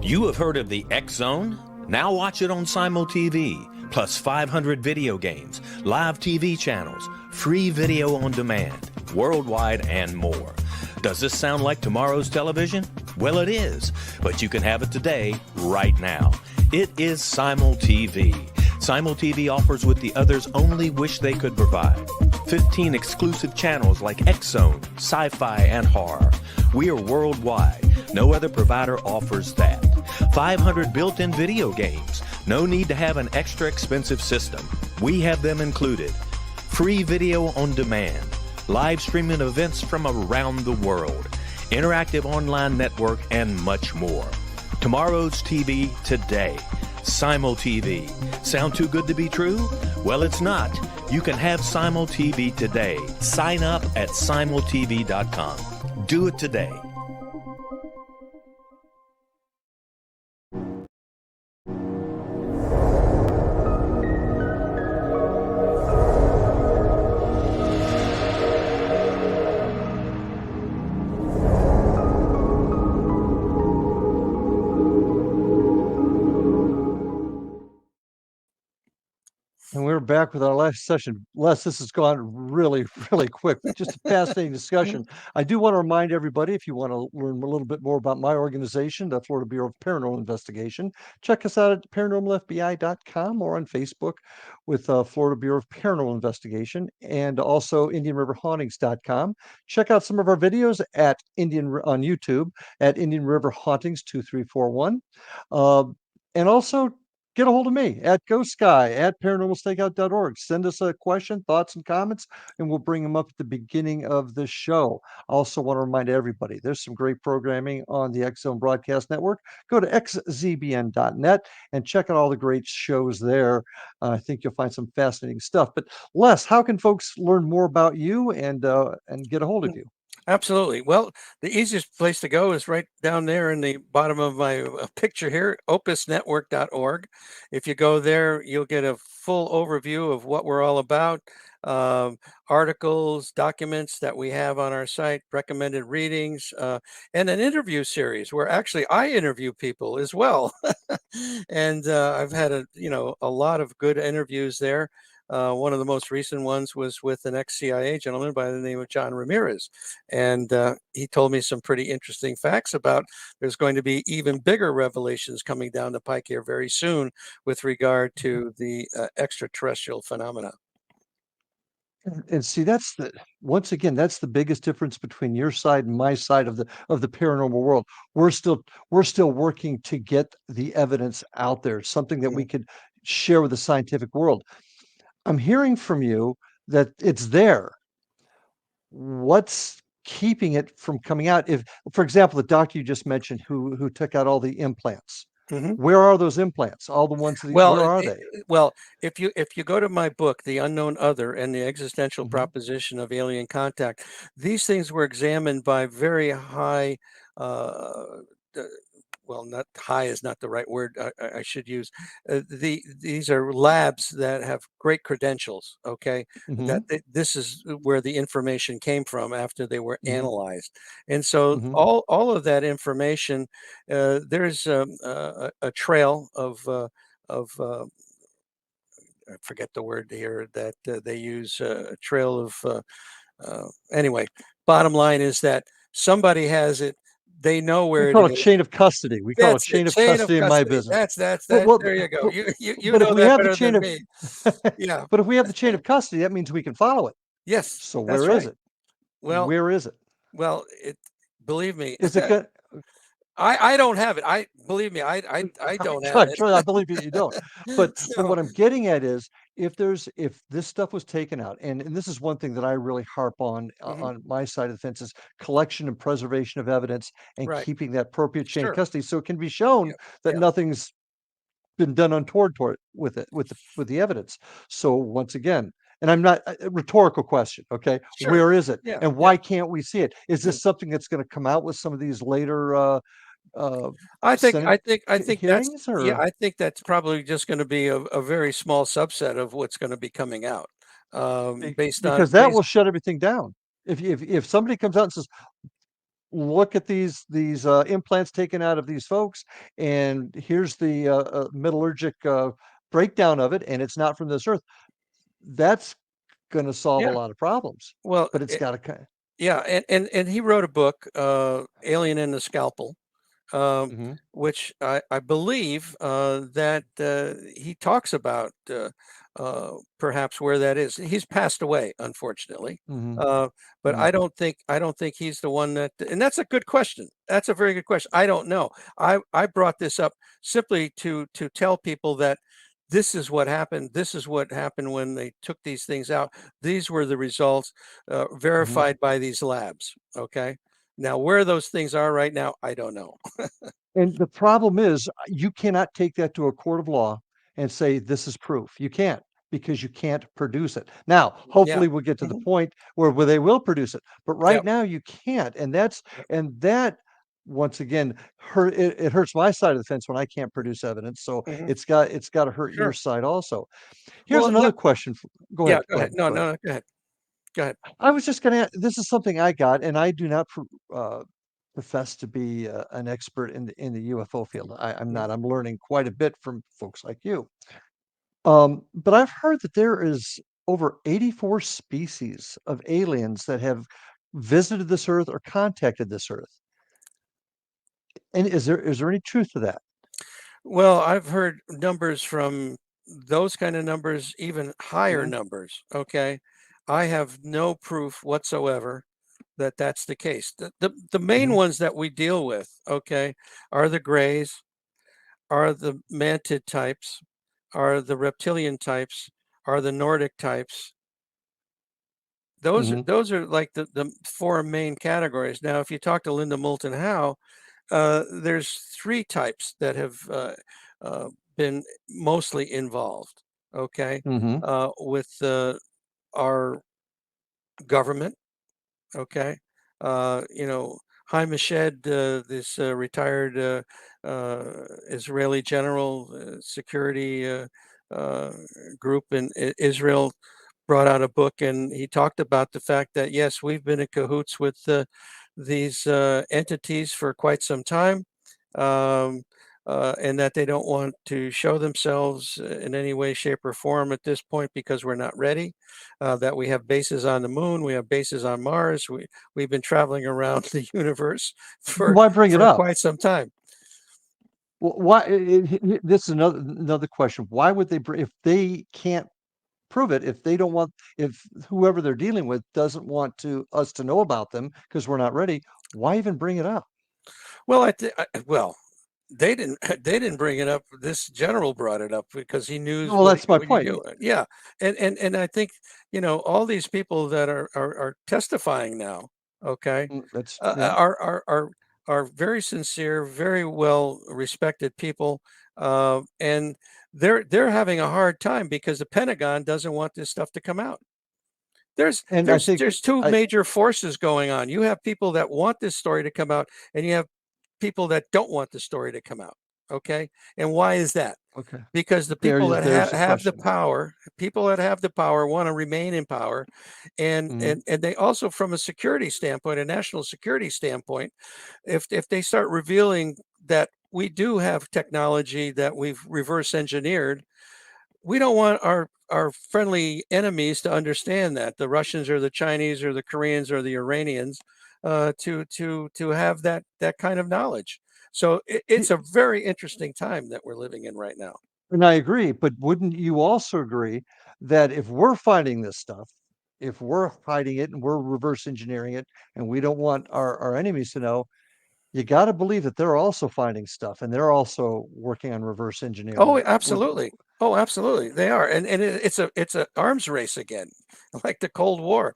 You have heard of the X Zone? Now watch it on Simul TV, plus 500 video games, live TV channels, free video on demand, worldwide, and more. Does this sound like tomorrow's television? Well, it is, but you can have it today, right now. It is Simul TV. Simul TV offers what the others only wish they could provide. 15 exclusive channels like X Zone, Sci-Fi, and Horror. We are worldwide. No other provider offers that. 500 built-in video games. No need to have an extra expensive system. We have them included. Free video on demand. Live streaming events from around the world. Interactive online network, and much more. Tomorrow's TV today. Simul TV. Sound too good to be true? Well, it's not. You can have Simul TV today. Sign up at simultv.com. Do it today. And we're back with our last session. Les, this has gone really, really quick. Just a fascinating discussion. I do want to remind everybody, if you want to learn a little bit more about my organization, the Florida Bureau of Paranormal Investigation, check us out at paranormalfbi.com or on Facebook with Florida Bureau of Paranormal Investigation, and also IndianRiverHauntings.com. Check out some of our videos at on YouTube at Indian River Hauntings 2341. And also get a hold of me at GhostGuy at paranormalstakeout.org. Send us a question, thoughts, and comments, and we'll bring them up at the beginning of the show. I also want to remind everybody, there's some great programming on the X Zone Broadcast Network. Go to xzbn.net and check out all the great shows there. I think you'll find some fascinating stuff. But Les, how can folks learn more about you and get a hold of you? Absolutely. Well, the easiest place to go is right down there in the bottom of my picture here, opusnetwork.org. If you go there, you'll get a full overview of what we're all about, articles, documents that we have on our site, recommended readings, and an interview series where actually I interview people as well. And I've had a lot of good interviews there. One of the most recent ones was with an ex-CIA gentleman by the name of John Ramirez. And he told me some pretty interesting facts about there's going to be even bigger revelations coming down the pike here very soon with regard to the extraterrestrial phenomena. And see, once again, that's the biggest difference between your side and my side of the paranormal world. We're still working to get the evidence out there, something that we could share with the scientific world. I'm hearing from you that it's there. What's keeping it from coming out? If, for example, the doctor you just mentioned who took out all the implants, where are those implants? All the ones where are they? Well, if you go to my book, The Unknown Other and the Existential Proposition of Alien Contact, these things were examined by very high well, not high is not the right word I should use. These are labs that have great credentials. Okay, this is where the information came from after they were analyzed, and so all of that information, there's a trail of I forget the word here that they use, a trail of anyway. Bottom line is that somebody has it. They know where we call it it is. chain of custody. We call it chain of custody in my business. That's there you go. You know that better than me. Yeah. But if we have the chain of custody, that means we can follow it. Yes. So where is it? Well, where is it? Well, believe me. Is it good? I don't have it. Believe me, I don't have it. I believe you don't. But what I'm getting at is if this stuff was taken out, and this is one thing that I really harp on my side of the fence, is collection and preservation of evidence and Right. keeping that appropriate chain of Sure. custody so it can be shown Yep. that Yep. nothing's been done untoward with the evidence. So once again, and I'm not a rhetorical question, okay? Sure. Where is it? Yeah. And Yeah. why can't we see it? Is this something that's going to come out with some of these later Senate I think that's hearings, yeah, or I think that's probably just going to be a very small subset of what's going to be coming out, based on because that will shut everything down. If somebody comes out and says, look at these implants taken out of these folks, and here's the metallurgic breakdown of it, and it's not from this earth, that's going to solve a yeah. lot of problems. Well, But it's got to yeah, and he wrote a book, Alien in the Scalpel, hmm which I believe that he talks about perhaps where that is. He's passed away, unfortunately, hmm but hmm I don't think he's the one that. And that's a good question. That's a very good question. I don't know. I brought this up simply to tell people that this is what happened. This is what happened when they took these things out. These were the results hmm verified by these labs. Okay. Now, where those things are right now, I don't know. And the problem is, you cannot take that to a court of law and say this is proof. You can't, because you can't produce it. Now, Yeah. hopefully we'll get to the Mhm. point where they will produce it. But right Yep. now you can't. Yep. And that once again it hurts my side of the fence when I can't produce evidence. So Mhm. it's got to hurt your Sure. side also. Here's Well, another question. Go yeah, ahead. go Go ahead. ahead. No, Go ahead. no, no, go ahead. Go ahead. I was just gonna. This is something I got, and I do not profess to be an expert in the UFO field. I'm Mhm. not. I'm learning quite a bit from folks like you. But I've heard that there is over 84 species of aliens that have visited this Earth or contacted this Earth. And is there any truth to that? Well, I've heard numbers from those kind of numbers, even higher Mhm, numbers. Okay. I have no proof whatsoever that that's the case. The main mhm, ones that we deal with, okay, are the grays, are the mantid types, are the reptilian types, are the Nordic types. mhm, Those are like the four main categories. Now, if you talk to Linda Moulton Howe, there's three types that have uh, been mostly involved. Okay, mhm, with our government. Okay, you know, Haim Eshed, this retired Israeli general security uh, group in Israel, brought out a book, and he talked about the fact that yes, we've been in cahoots with these entities for quite some time, um, and that they don't want to show themselves in any way, shape, or form at this point because we're not ready. That we have bases on the moon, we have bases on Mars. We've been traveling around the universe Why bring it for up? quite some time. Why? This is another question. Why would they if they can't prove it, if they don't want, if whoever they're dealing with doesn't want us to know about them because we're not ready, why even bring it up? Well, well, they didn't they didn't bring it up. This general brought it up because he knew Well, that's my what you point. do. Yeah, and I think all these people that are testifying now, okay, That's uh, yeah. are are are are very sincere, very well respected people, and they're having a hard time because the Pentagon doesn't want this stuff to come out. And I think There's two I major forces going on. You have people that want this story to come out, and you have people that don't want the story to come out. Okay, and why is that? okay. Because the people There's that there's the have the question. power, people that have the power want to remain in power, and Mhm, they also, from a security standpoint, a national security standpoint, if they start revealing that we do have technology that we've reverse engineered, we don't want our friendly enemies to understand that the Russians or the Chinese or the Koreans or the Iranians to have that kind of knowledge. So it's a very interesting time that we're living in right now. and I agree, but wouldn't you also agree that if we're finding this stuff, if we're hiding it and we're reverse engineering it, and we don't want our enemies to know, you gotta believe that they're also finding stuff and they're also working on reverse engineering Oh, it. Would absolutely. Oh, absolutely, they are, and it's a arms race again, like the Cold War,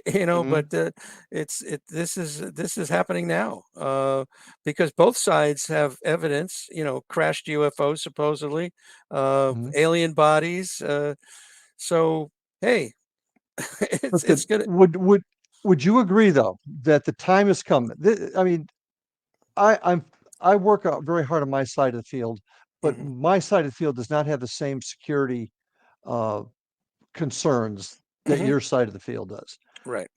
you know. Hmm. But this is happening now because both sides have evidence. You know, crashed UFOs supposedly, Hmm. alien bodies. So hey, But it's gonna. would you agree though that the time has come? I mean, I'm I work out very hard on my side of the field, but Mhm, my side of the field does not have the same security uh, concerns that mhm, your side of the field does. right.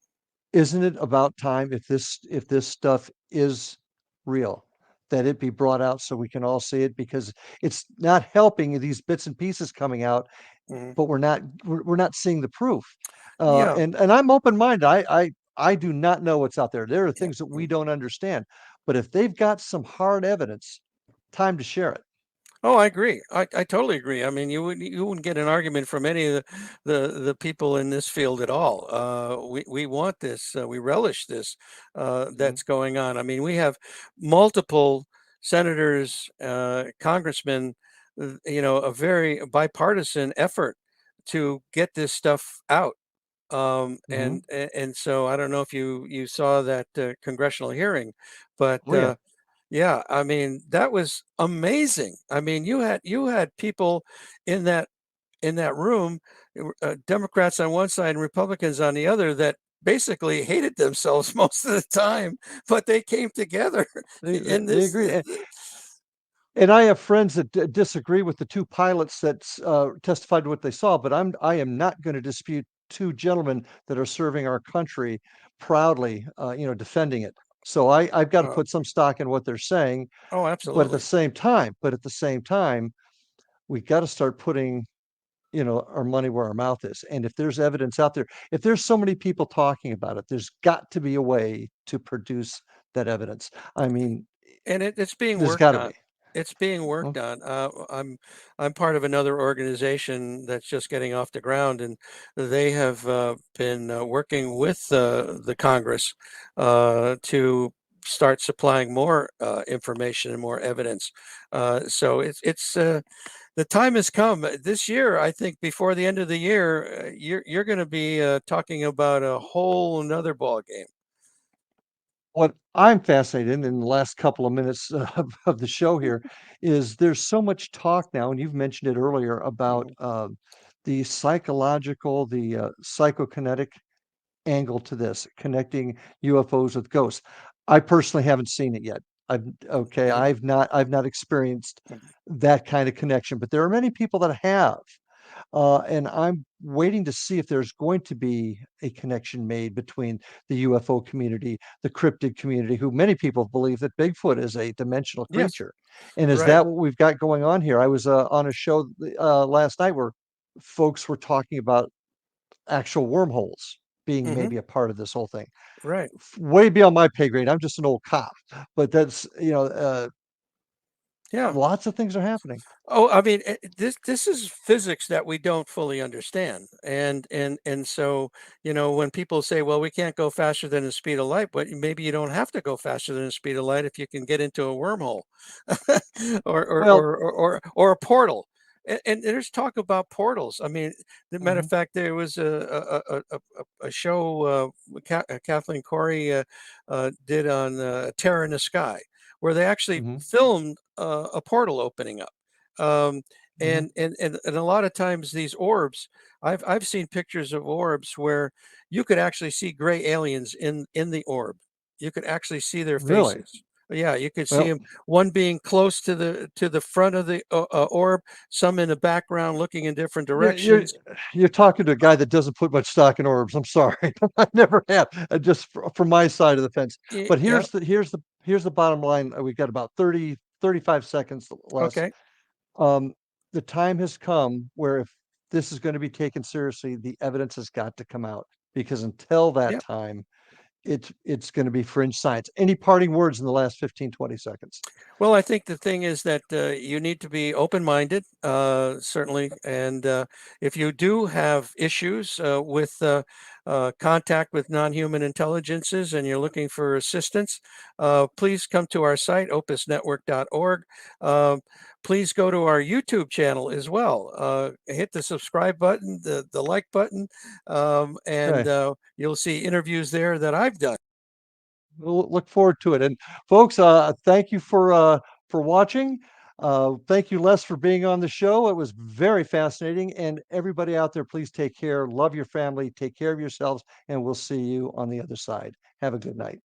Isn't it about time if this stuff is real, that it be brought out so we can all see it? Because it's not helping these bits and pieces coming out, Mhm. but we're not seeing the proof. Yeah, And I'm open minded. I do not know what's out there. There are yeah. things that we don't understand, but if they've got some hard evidence, time to share it. Oh, I agree. I totally agree. I mean, you wouldn't get an argument from any of the people in this field at all. We want this. We relish this Mhm. that's going on. I mean, we have multiple senators, congressmen. You know, a very bipartisan effort to get this stuff out. Mhm. And so I don't know if you saw that congressional hearing, but Oh yeah. yeah, I mean, that was amazing. I mean, you had people in that room, Democrats on one side and Republicans on the other, that basically hated themselves most of the time, but they came together in They this. agree. And I have friends that disagree with the two pilots that testified to what they saw, but I am not going to dispute two gentlemen that are serving our country proudly, defending it. So I've got to Uh, put some stock in what they're saying, oh, absolutely. but at the same time, we got to start putting, our money where our mouth is. And if there's evidence out there, if there's so many people talking about it, there's got to be a way to produce that evidence. I mean, And it's being there's worked got to on. be. It's being Well, worked on. I'm part of another organization that's just getting off the ground, and they have been working with the Congress to start supplying more information and more evidence. So it's the time has come this year. I think before the end of the year, you're going to be talking about a whole another ball game. what I'm fascinated in the last couple of minutes of the show here is there's so much talk now, and you've mentioned it earlier about Mhm. the psychological, the psychokinetic angle to this, connecting UFOs with ghosts. I personally haven't seen it yet. Mhm. I've not experienced Mhm. that kind of connection, but there are many people that have. And I'm waiting to see if there's going to be a connection made between the UFO community, the cryptid community, who many people believe that Bigfoot is a dimensional Yes, creature. And is right. that what we've got going on here? I was on a show last night where folks were talking about actual wormholes being Hmm. maybe a part of this whole thing. Right. Way beyond my pay grade. I'm just an old cop, but that's, Yeah. lots of things are happening. Oh, I mean, this is physics that we don't fully understand, and so when people say, "Well, we can't go faster than the speed of light," but maybe you don't have to go faster than the speed of light if you can get into a wormhole, Well, or a portal. And there's talk about portals. I mean, the matter of mhm, fact, there was a show Kathleen Corey did on Terror in the Sky, where they actually mhm, filmed a portal opening up. Um, mhm. and a lot of times these orbs, I've seen pictures of orbs where you could actually see gray aliens in the orb. You could actually see their Really? faces. Yeah, you could see Well, them. One being close to the front of the orb, some in the background looking in different you're directions. you're talking to a guy that doesn't put much stock in orbs. I'm sorry. I never have. Just from my side of the fence. But Yeah. here's the bottom line. We've got about 35 seconds less. Okay. Um, the time has come where if this is going to be taken seriously, the evidence has got to come out because until that Yeah. time, it's going to be fringe science. Any parting words in the last 15, 20 seconds? Well, I think the thing is that you need to be open-minded, certainly. And if you do have issues with contact with non-human intelligences and you're looking for assistance, please come to our site, opusnetwork.org. Please go to our YouTube channel as well. Hit the subscribe button, the like button, and you'll see interviews there that I've done. We'll look forward to it. And folks, thank you for watching. Thank you, Les, for being on the show. It was very fascinating. And everybody out there, please take care. Love your family. Take care of yourselves. And we'll see you on the other side. Have a good night.